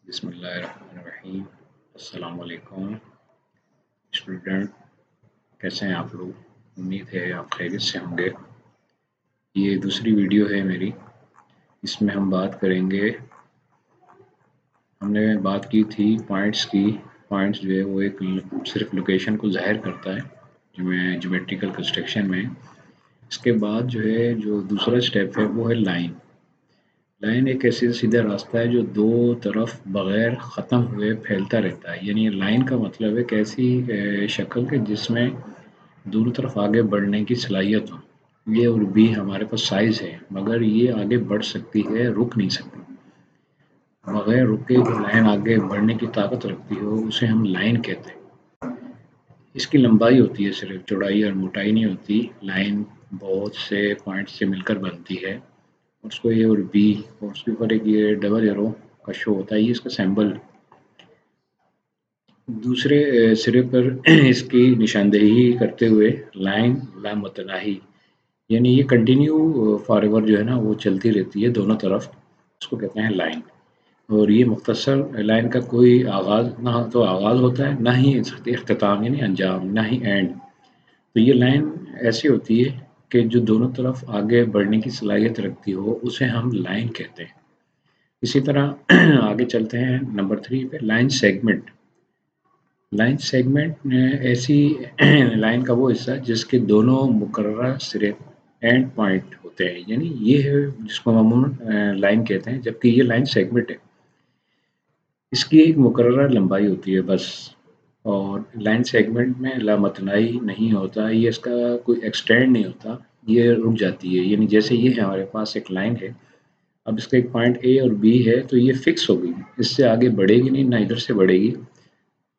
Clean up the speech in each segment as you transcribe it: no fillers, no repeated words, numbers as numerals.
بسم اللہ الرحمن الرحیم۔ السلام علیکم اسٹوڈنٹ، کیسے ہیں آپ لوگ؟ امید ہے آپ خیریت سے ہوں گے۔ یہ دوسری ویڈیو ہے میری، اس میں ہم بات کریں گے، ہم نے بات کی تھی پوائنٹس کی۔ پوائنٹس جو ہے وہ ایک صرف لوکیشن کو ظاہر کرتا ہے جیومیٹریکل کنسٹرکشن میں۔ اس کے بعد جو ہے جو دوسرا اسٹیپ ہے وہ ہے لائن۔ لائن ایک ایسی سیدھا راستہ ہے جو دو طرف بغیر ختم ہوئے پھیلتا رہتا ہے، یعنی لائن کا مطلب ہے کہ ایسی شکل کے جس میں دونوں طرف آگے بڑھنے کی صلاحیت ہو۔ یہ اور بھی ہمارے پاس سائز ہے، مگر یہ آگے بڑھ سکتی ہے، رک نہیں سکتی۔ بغیر رکے جو لائن آگے بڑھنے کی طاقت رکھتی ہو اسے ہم لائن کہتے ہیں۔ اس کی لمبائی ہوتی ہے، صرف چوڑائی اور موٹائی نہیں ہوتی۔ لائن بہت سے پوائنٹ سے مل کر بنتی ہے، اس کو اے اور بی اور اس کے اوپر ایک یہ ڈبل ایرو کا شو ہوتا ہے، یہ اس کا سمبل۔ دوسرے سرے پر اس کی نشاندہی کرتے ہوئے لائن لامتناہی، یعنی یہ کنٹینیو فار ایور جو ہے نا وہ چلتی رہتی ہے دونوں طرف، اس کو کہتے ہیں لائن۔ اور یہ مختصر لائن کا کوئی آغاز نہ تو آغاز ہوتا ہے، نہ ہی اختتام یعنی انجام، نہ ہی اینڈ۔ تو یہ لائن ایسی ہوتی ہے کہ جو دونوں طرف آگے بڑھنے کی صلاحیت رکھتی ہو اسے ہم لائن کہتے ہیں۔ اسی طرح آگے چلتے ہیں نمبر 3 پہ، لائن سیگمنٹ۔ لائن سیگمنٹ ایسی لائن کا وہ حصہ جس کے دونوں مقررہ سرے اینڈ پوائنٹ ہوتے ہیں، یعنی یہ ہے جس کو عموماً لائن کہتے ہیں، جبکہ یہ لائن سیگمنٹ ہے۔ اس کی ایک مقررہ لمبائی ہوتی ہے بس، اور لائن سیگمنٹ میں لامتناہی نہیں ہوتا، یہ اس کا کوئی ایکسٹینڈ نہیں ہوتا، یہ رک جاتی ہے۔ یعنی جیسے یہ ہے ہمارے پاس ایک لائن ہے، اب اس کا ایک پوائنٹ اے اور بی ہے تو یہ فکس ہو گئی، اس سے آگے بڑھے گی نہیں، نہ ادھر سے بڑھے گی۔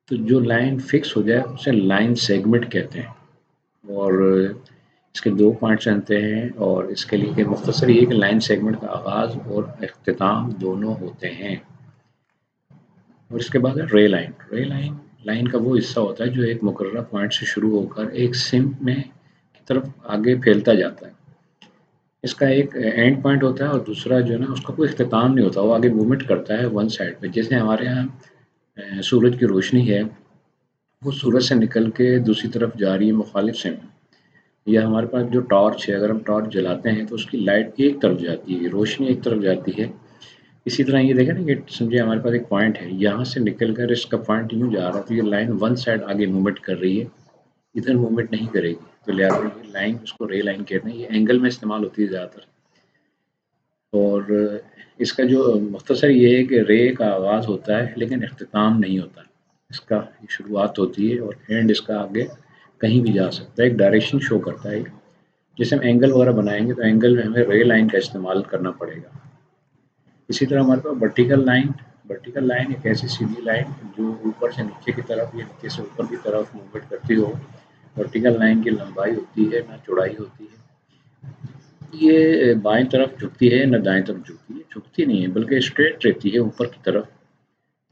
تو جو لائن فکس ہو جائے اسے لائن سیگمنٹ کہتے ہیں، اور اس کے دو پوائنٹس بنتے ہیں، اور اس کے لیے مختصر یہ کہ لائن سیگمنٹ کا آغاز اور اختتام دونوں ہوتے ہیں۔ اور اس کے بعد ہے رے لائن۔ رے لائن لائن کا وہ حصہ ہوتا ہے جو ایک مقررہ پوائنٹ سے شروع ہو کر ایک سمت میں کی طرف آگے پھیلتا جاتا ہے۔ اس کا ایک اینڈ پوائنٹ ہوتا ہے اور دوسرا جو ہے نا اس کا کوئی اختتام نہیں ہوتا، وہ آگے موومنٹ کرتا ہے ون سائڈ پہ۔ جیسے ہمارے یہاں سورج کی روشنی ہے، وہ سورج سے نکل کے دوسری طرف جا رہی ہے مخالف سمت، یا ہمارے پاس جو ٹارچ ہے، اگر ہم ٹارچ جلاتے ہیں تو اس کی لائٹ ایک طرف جاتی ہے، روشنی ایک طرف جاتی ہے۔ اسی طرح یہ دیکھیں نا کہ سمجھے ہمارے پاس ایک پوائنٹ ہے، یہاں سے نکل کر اس کا پوائنٹ یوں جا رہا ہے تو یہ لائن ون سائڈ آگے موومنٹ کر رہی ہے، ادھر موومنٹ نہیں کرے گی، تو لہٰذا یہ لائن اس کو رے لائن کہتے ہیں۔ یہ اینگل میں استعمال ہوتی ہے زیادہ تر، اور اس کا جو مختصر یہ ہے کہ رے کا آغاز ہوتا ہے لیکن اختتام نہیں ہوتا، اس کا شروعات ہوتی ہے اور اینڈ اس کا آگے کہیں بھی جا سکتا ہے، ایک ڈائریکشن شو کرتا ہے۔ جیسے ہم اینگل وغیرہ بنائیں گے تو اینگل میں ہمیں رے لائن کا استعمال کرنا پڑے گا۔ اسی طرح ہمارے پاس ورٹیکل لائن۔ ورٹیکل لائن ایک ایسی سیدھی لائن جو اوپر سے نیچے کی طرف یا نیچے سے اوپر کی طرف موومنٹ کرتی ہو۔ ورٹیکل لائن کی لمبائی ہوتی ہے نہ چوڑائی ہوتی ہے، یہ بائیں طرف جھکتی ہے نہ دائیں طرف جھکتی ہے، جھکتی نہیں ہے بلکہ اسٹریٹ رہتی ہے اوپر کی طرف،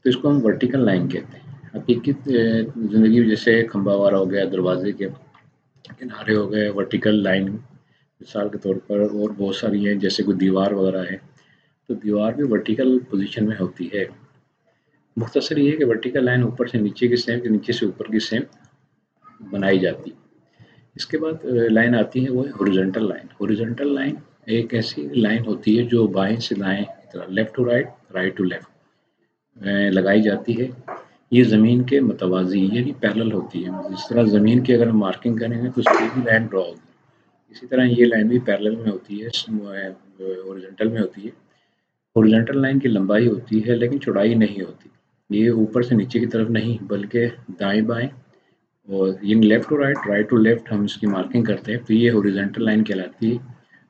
تو اس کو ہم ورٹیکل لائن کہتے ہیں۔ حقیقی زندگی جیسے کھمبا وغیرہ ہو گیا، دروازے کے کنارے ہو گئے، ورٹیکل لائن مثال کے طور پر، اور بہت ساری ہیں جیسے کوئی دیوار وغیرہ ہے، تو دیوار بھی ورٹیکل پوزیشن میں ہوتی ہے۔ مختصر یہ ہے کہ ورٹیکل لائن اوپر سے نیچے کی سمت یا نیچے سے اوپر کی سمت بنائی جاتی۔ اس کے بعد لائن آتی ہے وہ ہے ہاریزونٹل لائن۔ ہاریزونٹل لائن ایک ایسی لائن ہوتی ہے جو بائیں سے دائیں کی طرف، left to right, right to left لگائی جاتی ہے۔ یہ زمین کے متوازی یعنی پیرلل ہوتی ہے، جس طرح زمین کی اگر ہم مارکنگ کریں گے تو سیدھی لائن ڈرا ہوگی، اسی طرح یہ لائن بھی پیرلل میں ہوتی ہے، ہاریزونٹل میں ہوتی ہے۔ ہاریزونٹل لائن کی لمبائی ہوتی ہے لیکن چوڑائی نہیں ہوتی، یہ اوپر سے نیچے کی طرف نہیں بلکہ دائیں بائیں، اور یہ left to right, right to left ہم اس کی مارکنگ کرتے ہیں، تو یہ ہاریزونٹل لائن کہلاتی ہے۔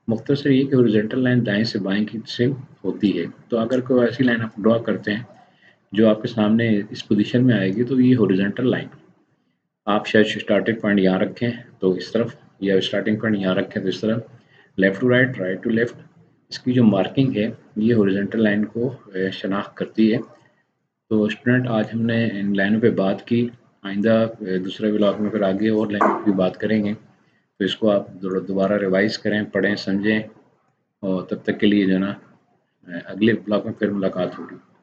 مختصر یہ کہ ہاریزونٹل لائن دائیں سے بائیں کی سمت ہوتی ہے، تو اگر کوئی ایسی لائن آپ ڈرا کرتے ہیں جو آپ کے سامنے اس پوزیشن میں آئے گی تو یہ ہاریزونٹل لائن، آپ شاید اسٹارٹنگ پوائنٹ یہاں رکھیں تو اس طرف، یا اسٹارٹنگ پوائنٹ یہاں رکھیں تو اس طرف، left to right, right to left, اس کی جو مارکنگ ہے یہ ہاریزونٹل لائن کو شناخت کرتی ہے۔ تو اسٹوڈنٹ آج ہم نے ان لائنوں پہ بات کی، آئندہ دوسرے بلاگ میں پھر آگے اور لائنوں کی بات کریں گے، تو اس کو آپ دوبارہ ریوائز کریں، پڑھیں، سمجھیں، اور تب تک کے لیے جو ہے نا اگلے بلاگ میں پھر ملاقات ہوگی۔